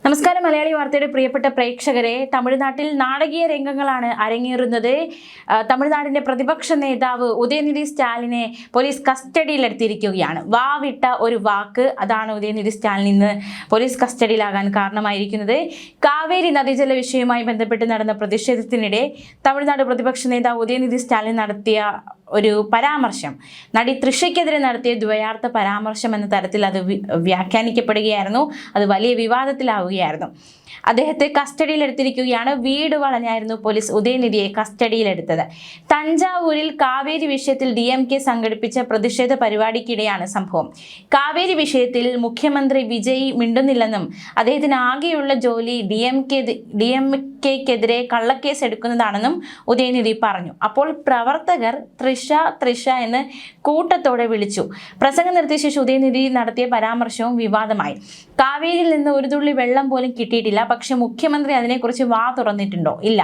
നമസ്കാരം. മലയാളി വാർത്തയുടെ പ്രിയപ്പെട്ട പ്രേക്ഷകരെ, തമിഴ്നാട്ടിൽ നാടകീയ രംഗങ്ങളാണ് അരങ്ങേറുന്നത്. തമിഴ്നാടിന്റെ പ്രതിപക്ഷ നേതാവ് ഉദയനിധി സ്റ്റാലിനെ പോലീസ് കസ്റ്റഡിയിലെടുത്തിരിക്കുകയാണ്. വാവിട്ട ഒരു വാക്ക്, അതാണ് ഉദയനിധി സ്റ്റാലിൻ ഇന്ന് പോലീസ് കസ്റ്റഡിയിലാകാൻ കാരണമായിരിക്കുന്നത്. കാവേരി നദീജല വിഷയവുമായി ബന്ധപ്പെട്ട് നടന്ന പ്രതിഷേധത്തിനിടെ തമിഴ്നാട് പ്രതിപക്ഷ നേതാവ് ഉദയനിധി സ്റ്റാലിൻ നടത്തിയ ഒരു പരാമർശം, നടി തൃഷയ്ക്കെതിരെ നടത്തിയ ദ്വയാർത്ഥ പരാമർശം എന്ന തരത്തിൽ അത് വ്യാഖ്യാനിക്കപ്പെടുകയായിരുന്നു. അത് വലിയ വിവാദത്തിലാവുകയായിരുന്നു. അദ്ദേഹത്തെ കസ്റ്റഡിയിലെടുത്തിരിക്കുകയാണ്. വീട് വളഞ്ഞായിരുന്നു പോലീസ് ഉദയനിധിയെ കസ്റ്റഡിയിലെടുത്തത്. തഞ്ചാവൂരിൽ കാവേരി വിഷയത്തിൽ DMK സംഘടിപ്പിച്ച പ്രതിഷേധ പരിപാടിക്കിടെയാണ് സംഭവം. കാവേരി വിഷയത്തിൽ മുഖ്യമന്ത്രി വിജയ് മിണ്ടുന്നില്ലെന്നും അദ്ദേഹത്തിന് ആകെയുള്ള ജോലി DMKക്കെതിരെ കള്ളക്കേസ് എടുക്കുന്നതാണെന്നും ഉദയനിധി പറഞ്ഞു. അപ്പോൾ പ്രവർത്തകർ തൃഷ എന്ന് കൂട്ടത്തോടെ വിളിച്ചു. പ്രസംഗം നിർത്തിയ ശേഷം ഉദയനിധി നടത്തിയ പരാമർശവും വിവാദമായി. കാവേരിയിൽ നിന്ന് ഒരു തുള്ളി വെള്ളം പോലും കിട്ടിയിട്ടില്ല, പക്ഷെ മുഖ്യമന്ത്രി അതിനെക്കുറിച്ച് വാ തുറന്നിട്ടുണ്ടോ? ഇല്ല.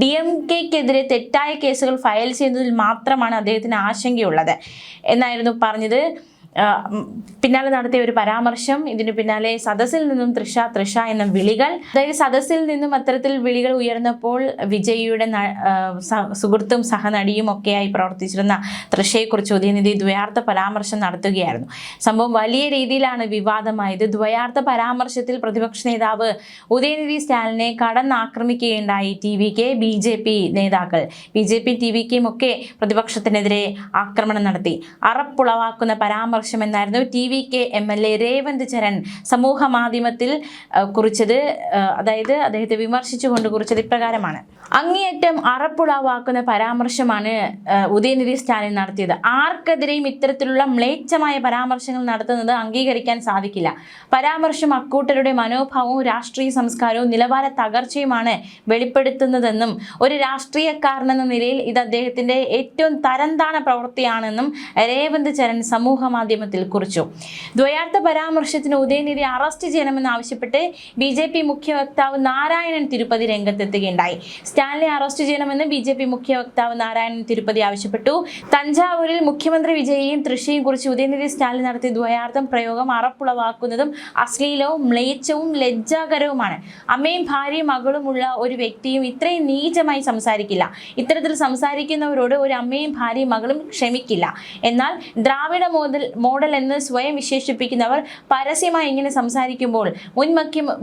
DMKക്കെതിരെ തെറ്റായ കേസുകൾ ഫയൽ ചെയ്യുന്നതിൽ മാത്രമാണ് അദ്ദേഹത്തിന് ആശങ്കയുള്ളത് എന്നായിരുന്നു പറഞ്ഞത്. പിന്നാലെ നടത്തിയ ഒരു പരാമർശം, ഇതിനു പിന്നാലെ സദസ്സിൽ നിന്നും തൃഷ എന്ന വിളികൾ, അതായത് സദസ്സിൽ നിന്നും അത്തരത്തിൽ വിളികൾ ഉയർന്നപ്പോൾ വിജയിയുടെ സുഹൃത്തും സഹനടിയും ഒക്കെയായി പ്രവർത്തിച്ചിരുന്ന തൃഷയെക്കുറിച്ച് ഉദയനിധി ദ്വയാർത്ഥ പരാമർശം നടത്തുകയായിരുന്നു. സംഭവം വലിയ രീതിയിലാണ് വിവാദമായത്. ദ്വയാർത്ഥ പരാമർശത്തിൽ പ്രതിപക്ഷ നേതാവ് ഉദയനിധി സ്റ്റാലിനെ കടന്നാക്രമിക്കുകയുണ്ടായി TVK BJP നേതാക്കൾ. BJP TVKയും ഒക്കെ പ്രതിപക്ഷത്തിനെതിരെ ആക്രമണം നടത്തി. അറപ്പുളവാക്കുന്ന പരാമർശം എന്നായിരുന്നു TVK MLA രേവന്ത് ചരൺ സമൂഹ മാധ്യമത്തിൽ കുറിച്ചത്. അതായത് അദ്ദേഹത്തെ വിമർശിച്ചുകൊണ്ട് കുറിച്ചത് ഇപ്രകാരമാണ്: അങ്ങേയറ്റം അറപ്പുളവാക്കുന്ന പരാമർശമാണ് ഉദയനിധി സ്റ്റാലിൻ നടത്തിയത്. ആർക്കെതിരെയും ഇത്തരത്തിലുള്ള മ്ലേച്ഛമായ പരാമർശങ്ങൾ നടത്തുന്നത് അംഗീകരിക്കാൻ സാധിക്കില്ല. പരാമർശം അക്കൂട്ടരുടെ മനോഭാവവും രാഷ്ട്രീയ സംസ്കാരവും നിലവാര തകർച്ചയുമാണ് വെളിപ്പെടുത്തുന്നതെന്നും ഒരു രാഷ്ട്രീയക്കാരനെന്ന നിലയിൽ ഇത് അദ്ദേഹത്തിന്റെ ഏറ്റവും തരംതാണ പ്രവൃത്തിയാണെന്നും രേവന്ത് ചരൺ സമൂഹ മാധ്യമത്തിൽ കുറിച്ചു. ദ്വയാർത്ഥ പരാമർശത്തിന് ഉദയനിധി അറസ്റ്റ് ചെയ്യണമെന്ന് ആവശ്യപ്പെട്ട് BJP മുഖ്യ വക്താവ് നാരായണൻ തിരുപ്പതി രംഗത്തെത്തുകയുണ്ടായി. സ്റ്റാലിനെ അറസ്റ്റ് ചെയ്യണമെന്ന് BJP മുഖ്യ വക്താവ് നാരായണൻ തിരുപ്പതി ആവശ്യപ്പെട്ടു. തഞ്ചാവൂരിൽ മുഖ്യമന്ത്രി വിജയിയെയും തൃഷയെയും കുറിച്ച് ഉദയനിധി സ്റ്റാലിൻ നടത്തിയ ദ്വയാർത്ഥം പ്രയോഗം അറപ്പുളവാക്കുന്നതും അശ്ലീലവും മ്ലേച്ഛവും ലജ്ജാകരവുമാണ്. അമ്മയും ഭാര്യയും മകളുമുള്ള ഒരു വ്യക്തിയും ഇത്രയും നീചമായി സംസാരിക്കില്ല. ഇത്തരത്തിൽ സംസാരിക്കുന്നവരോട് ഒരു അമ്മയും ഭാര്യയും മകളും ക്ഷമിക്കില്ല. എന്നാൽ ദ്രാവിഡ മോഡൽ എന്ന് സ്വയം വിശേഷിപ്പിക്കുന്നവർ പരസ്യമായി ഇങ്ങനെ സംസാരിക്കുമ്പോൾ മുൻ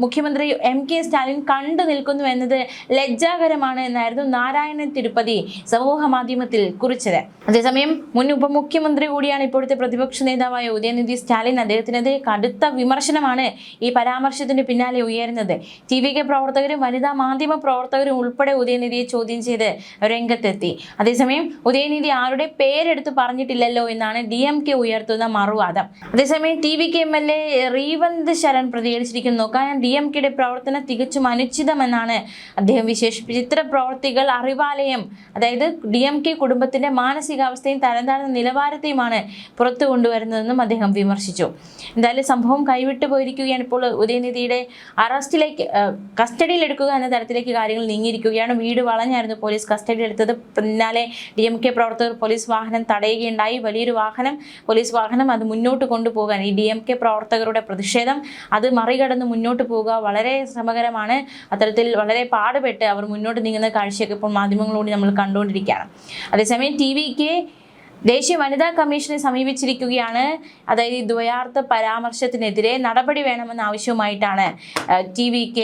മുഖ്യമന്ത്രി MK സ്റ്റാലിൻ കണ്ടു നിൽക്കുന്നു എന്നത് ലജ്ജാകരമാണ് എന്നായിരുന്നു നാരായണൻ തിരുപ്പതി സമൂഹ മാധ്യമത്തിൽ കുറിച്ചത്. അതേസമയം മുൻ ഉപമുഖ്യമന്ത്രി കൂടിയാണ് ഇപ്പോഴത്തെ പ്രതിപക്ഷ നേതാവായ ഉദയനിധി സ്റ്റാലിൻ. അദ്ദേഹത്തിനെതിരെ കടുത്ത വിമർശനമാണ് ഈ പരാമർശത്തിന് പിന്നാലെ ഉയരുന്നത്. TVK പ്രവർത്തകരും വനിതാ മാധ്യമ പ്രവർത്തകരും ഉൾപ്പെടെ ഉദയനിധിയെ ചോദ്യം ചെയ്ത് രംഗത്തെത്തി. അതേസമയം ഉദയനിധി ആരുടെ പേരെടുത്ത് പറഞ്ഞിട്ടില്ലല്ലോ എന്നാണ് DMK ഉയർത്തുന്ന മറുവാദം. അതേസമയം TVK MLA രേവന്ത് ചരൺ പ്രതികരിച്ചിരിക്കുന്നു. കാരണം DMKയുടെ പ്രവർത്തനം തികച്ചും അനുചിതമെന്നാണ് അദ്ദേഹം വിശേഷിപ്പിച്ചത്. ഇത്തരം പ്രവർത്തികൾ അറിവാലയം, അതായത് DMK കുടുംബത്തിന്റെ മാനസികാവസ്ഥയും തരംതാഴ്ന്ന നിലവാരത്തെയുമാണ് പുറത്തു കൊണ്ടുവരുന്നതെന്നും അദ്ദേഹം വിമർശിച്ചു. എന്തായാലും സംഭവം കൈവിട്ടു പോയിരിക്കുകയാണ്. ഇപ്പോൾ ഉദയനിധിയുടെ അറസ്റ്റിലേക്ക്, കസ്റ്റഡിയിലെടുക്കുക എന്ന തരത്തിലേക്ക് കാര്യങ്ങൾ നീങ്ങിയിരിക്കുകയാണ്. വീട് വളഞ്ഞായിരുന്നു പോലീസ് കസ്റ്റഡിയിലെടുത്തത്. പിന്നാലെ DMK പ്രവർത്തകർ പോലീസ് വാഹനം തടയുകയുണ്ടായി. വലിയൊരു പോലീസ് വാഹനം അത് മുന്നോട്ട് കൊണ്ടുപോകാൻ, ഈ DMK പ്രവർത്തകരുടെ പ്രതിഷേധം അത് മറികടന്ന് മുന്നോട്ട് പോവുക വളരെ ശ്രമകരമാണ്. അത്തരത്തിൽ വളരെ പാടുപെട്ട് അവർ മുന്നോട്ട് നീങ്ങുന്ന കാഴ്ചയൊക്കെ ഇപ്പോൾ മാധ്യമങ്ങളോട് നമ്മൾ കണ്ടുകൊണ്ടിരിക്കുകയാണ്. അതേസമയം TVK ദേശീയ വനിതാ കമ്മീഷനെ സമീപിച്ചിരിക്കുകയാണ്. അതായത് ഈ ദ്വയാർത്ഥ പരാമർശത്തിനെതിരെ നടപടി വേണമെന്ന ആവശ്യവുമായിട്ടാണ് TVK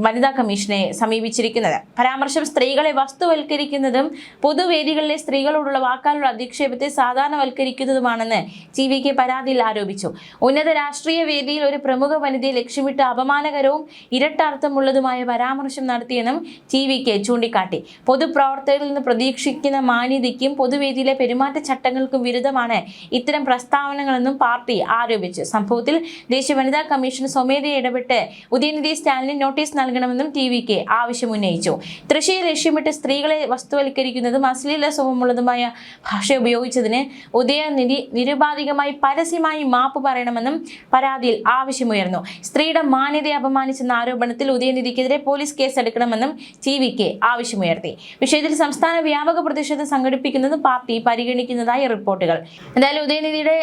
വനിതാ കമ്മീഷനെ സമീപിച്ചിരിക്കുന്നത്. പരാമർശം സ്ത്രീകളെ വസ്തുവൽക്കരിക്കുന്നതും പൊതുവേദികളിലെ സ്ത്രീകളോടുള്ള വാക്കാലുള്ള അധിക്ഷേപത്തെ സാധാരണവൽക്കരിക്കുന്നതുമാണെന്ന് TVK പരാതിയിൽ ആരോപിച്ചു. ഉന്നത രാഷ്ട്രീയ വേദിയിൽ ഒരു പ്രമുഖ വനിതയെ ലക്ഷ്യമിട്ട് അപമാനകരവും ഇരട്ടർത്ഥമുള്ളതുമായ പരാമർശം നടത്തിയെന്നും TVK ചൂണ്ടിക്കാട്ടി. പൊതുപ്രവർത്തകരിൽ നിന്ന് പ്രതീക്ഷിക്കുന്ന മാന്യതയ്ക്കും പൊതുവേദിയിലെ പെരുമാറ്റച്ചട്ടങ്ങൾക്കും വിരുദ്ധമാണ് ഇത്തരം പ്രസ്താവനകളെന്നും പാർട്ടി ആരോപിച്ചു. സംഭവത്തിൽ ദേശീയ വനിതാ കമ്മീഷൻ സ്വമേധയാ ഇടപെട്ട് ഉദയനിധി സ്റ്റാലിന് നോട്ടീസ് നൽകണമെന്നും TVK ആവശ്യമുന്നയിച്ചു. തൃശയെ ലക്ഷ്യമിട്ട് സ്ത്രീകളെ വസ്തുവൽക്കരിക്കുന്നതും അശ്ലീല സ്വഭാവമുള്ളതുമായ ഭാഷ ഉപയോഗിച്ചതിന് ഉദയനിധി നിരുപാധികമായി പരസ്യമായി മാപ്പ് പറയണമെന്നും പരാതിയിൽ ആവശ്യമുയർന്നു. സ്ത്രീയുടെ മാന്യതയെ അപമാനിച്ചെന്ന ആരോപണത്തിൽ ഉദയനിധിക്കെതിരെ പോലീസ് കേസെടുക്കണമെന്നും TVK ആവശ്യമുയർത്തി. വിഷയത്തിൽ സംസ്ഥാന വ്യാപക പ്രതിഷേധം സംഘടിപ്പിക്കുന്നതും പാർട്ടി പരിഗണിച്ചു. പരിഗണിക്കുന്നതായി റിപ്പോർട്ടുകൾ. എന്തായാലും ഉദയനിധിയുടെ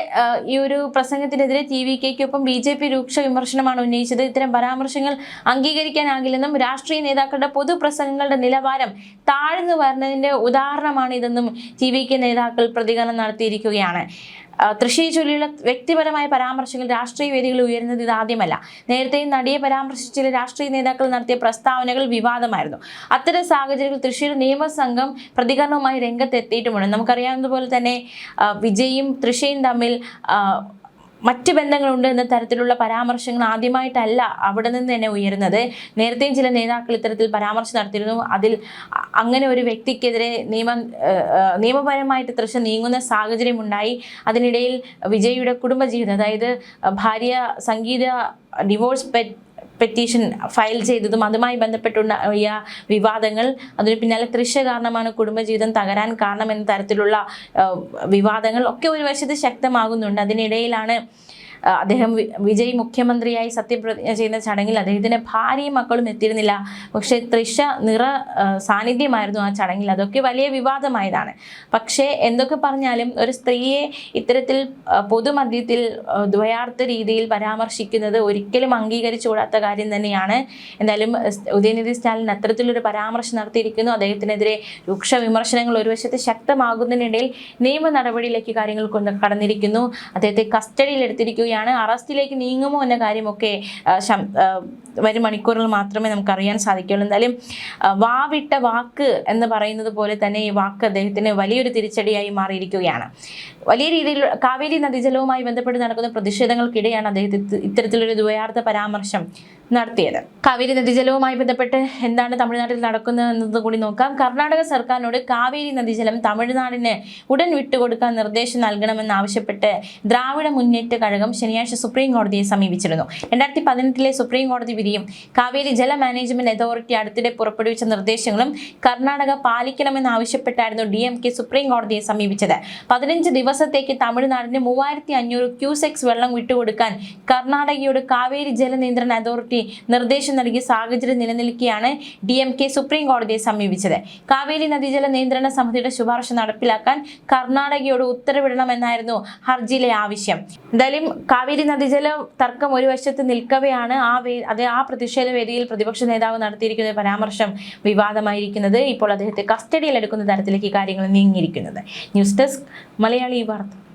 ഈ ഒരു പ്രസംഗത്തിനെതിരെ TVKയ്ക്കൊപ്പം BJP രൂക്ഷ വിമർശനമാണ് ഉന്നയിച്ചത്. ഇത്തരം പരാമർശങ്ങൾ അംഗീകരിക്കാനാകില്ലെന്നും രാഷ്ട്രീയ നേതാക്കളുടെ പൊതുപ്രസംഗങ്ങളുടെ നിലവാരം താഴ്ന്നു വരുന്നതിന്റെ ഉദാഹരണമാണ് ഇതെന്നും TVK നേതാക്കൾ പ്രതികരണം നടത്തിയിരിക്കുകയാണ്. തൃശ്ശിയെ ചൊല്ലിയുള്ള വ്യക്തിപരമായ പരാമർശങ്ങൾ രാഷ്ട്രീയ വേദികളിൽ ഉയരുന്നത് ഇതാദ്യമല്ല. നേരത്തെയും നടിയെ പരാമർശിച്ച ചില രാഷ്ട്രീയ നേതാക്കൾ നടത്തിയ പ്രസ്താവനകൾ വിവാദമായിരുന്നു. അത്തരം സാഹചര്യത്തിൽ തൃശ്ശിയുടെ നിയമസംഘം പ്രതികരണവുമായി രംഗത്തെത്തിയിട്ടുമുണ്ട്. നമുക്കറിയാവുന്നതുപോലെ തന്നെ വിജയും തൃശ്ശയും തമ്മിൽ മറ്റ് ബന്ധങ്ങളുണ്ട് എന്ന തരത്തിലുള്ള പരാമർശങ്ങൾ ആദ്യമായിട്ടല്ല അവിടെ നിന്ന് തന്നെ ഉയരുന്നത്. നേരത്തെയും ചില നേതാക്കൾ ഇത്തരത്തിൽ പരാമർശം നടത്തിയിരുന്നു. അതിൽ അങ്ങനെ ഒരു വ്യക്തിക്കെതിരെ നിയമപരമായിട്ട് തൃശ്ശ നീങ്ങുന്ന സാഹചര്യം ഉണ്ടായി. അതിനിടയിൽ വിജയിയുടെ കുടുംബജീവിതം, അതായത് ഭാര്യ സംഗീത ഡിവോഴ്സ് പെറ്റീഷൻ ഫയൽ ചെയ്തതും അതുമായി ബന്ധപ്പെട്ടുണ്ടായ വിവാദങ്ങൾ, അതിന് പിന്നാലെ തൃശ്ശ കാരണമാണ് കുടുംബജീവിതം തകരാൻ കാരണം എന്ന തരത്തിലുള്ള വിവാദങ്ങൾ ഒക്കെ ഒരു വശത്ത് ശക്തമാകുന്നുണ്ട്. അതിനിടയിലാണ് അദ്ദേഹം വിജയ് മുഖ്യമന്ത്രിയായി സത്യപ്രതിജ്ഞ ചെയ്യുന്ന ചടങ്ങിൽ അദ്ദേഹത്തിൻ്റെ ഭാര്യയും മക്കളും എത്തിയിരുന്നില്ല. പക്ഷേ തൃശ്ശ സാന്നിധ്യമായിരുന്നു ആ ചടങ്ങിൽ. അതൊക്കെ വലിയ വിവാദമായതാണ്. പക്ഷേ എന്തൊക്കെ പറഞ്ഞാലും ഒരു സ്ത്രീയെ ഇത്തരത്തിൽ പൊതുമധ്യത്തിൽ ദ്വയാർത്ഥ രീതിയിൽ പരാമർശിക്കുന്നത് ഒരിക്കലും അംഗീകരിച്ചുകൂടാത്ത കാര്യം തന്നെയാണ്. എന്തായാലും ഉദയനിധി സ്റ്റാലിൻ അത്തരത്തിലൊരു പരാമർശം നടത്തിയിരിക്കുന്നു. അദ്ദേഹത്തിനെതിരെ രൂക്ഷ വിമർശനങ്ങൾ ഒരു വശത്ത് ശക്തമാകുന്നതിനിടയിൽ നിയമ നടപടിയിലേക്ക് കാര്യങ്ങൾ കടന്നിരിക്കുന്നു. അദ്ദേഹത്തെ കസ്റ്റഡിയിൽ എടുത്തിരിക്കുകയാണ്. അറസ്റ്റിലേക്ക് നീങ്ങുമോ എന്ന കാര്യമൊക്കെ വരും മണിക്കൂറുകൾ മാത്രമേ നമുക്ക് അറിയാൻ സാധിക്കുകയുള്ളൂ. എന്തായാലും വാവിട്ട വാക്ക് എന്ന് പറയുന്നത് പോലെ തന്നെ ഈ വാക്ക് അദ്ദേഹത്തിന് വലിയൊരു തിരിച്ചടിയായി മാറിയിരിക്കുകയാണ്. വലിയ രീതിയിൽ കാവേരി നദീജലവുമായി ബന്ധപ്പെട്ട് നടക്കുന്ന പ്രതിഷേധങ്ങൾക്കിടെയാണ് അദ്ദേഹത്തെ ഇത്തരത്തിലൊരു ദ്വയാർത്ഥ പരാമർശം നടത്തിയത്. കാവേരി നദീജലവുമായി ബന്ധപ്പെട്ട് എന്താണ് തമിഴ്നാട്ടിൽ നടക്കുന്നത് എന്നത് കൂടി നോക്കാം. കർണാടക സർക്കാരിനോട് കാവേരി നദീജലം തമിഴ്നാടിന് ഉടൻ വിട്ടുകൊടുക്കാൻ നിർദ്ദേശം നൽകണമെന്നാവശ്യപ്പെട്ട് ദ്രാവിഡ മുന്നേറ്റ കഴകം ശനിയാഴ്ച സുപ്രീം കോടതിയെ സമീപിച്ചിരുന്നു. 2018 സുപ്രീം കോടതി വിധിയും കാവേരി ജല മാനേജ്മെന്റ് അതോറിറ്റി അടുത്തിടെ പുറപ്പെടുവിച്ച നിർദ്ദേശങ്ങളും കർണാടക പാലിക്കണമെന്നാവശ്യപ്പെട്ടായിരുന്നു DMK സുപ്രീം കോടതിയെ സമീപിച്ചത്. 15 ദിവസത്തേക്ക് തമിഴ്നാടിന് 3500 ക്യൂസെക്സ് വെള്ളം വിട്ടുകൊടുക്കാൻ കർണാടകയോട് കാവേരി ജല നിയന്ത്രണ അതോറിറ്റി നിർദ്ദേശം നൽകിയ സാഹചര്യം നിലനിൽക്കെയാണ് DMK സുപ്രീം കോടതിയെ സമീപിച്ചത്. കാവേരി നദീജല നിയന്ത്രണ സമിതിയുടെ ശുപാർശ നടപ്പിലാക്കാൻ കർണാടകയോട് ഉത്തരവിടണമെന്നായിരുന്നു ഹർജിയിലെ ആവശ്യം. എന്തായാലും കാവേരി നദീജല തർക്കം ഒരു വശത്ത് നിൽക്കവെയാണ് ആ പ്രതിഷേധ വേദിയിൽ പ്രതിപക്ഷ നേതാവ് നടത്തിയിരിക്കുന്ന പരാമർശം വിവാദമായിരിക്കുന്നത്. ഇപ്പോൾ അദ്ദേഹത്തെ കസ്റ്റഡിയിൽ എടുക്കുന്ന തരത്തിലേക്ക് കാര്യങ്ങൾ നീങ്ങിയിരിക്കുന്നത്. ന്യൂസ് ഡെസ്ക് മലയാളി വാർത്ത.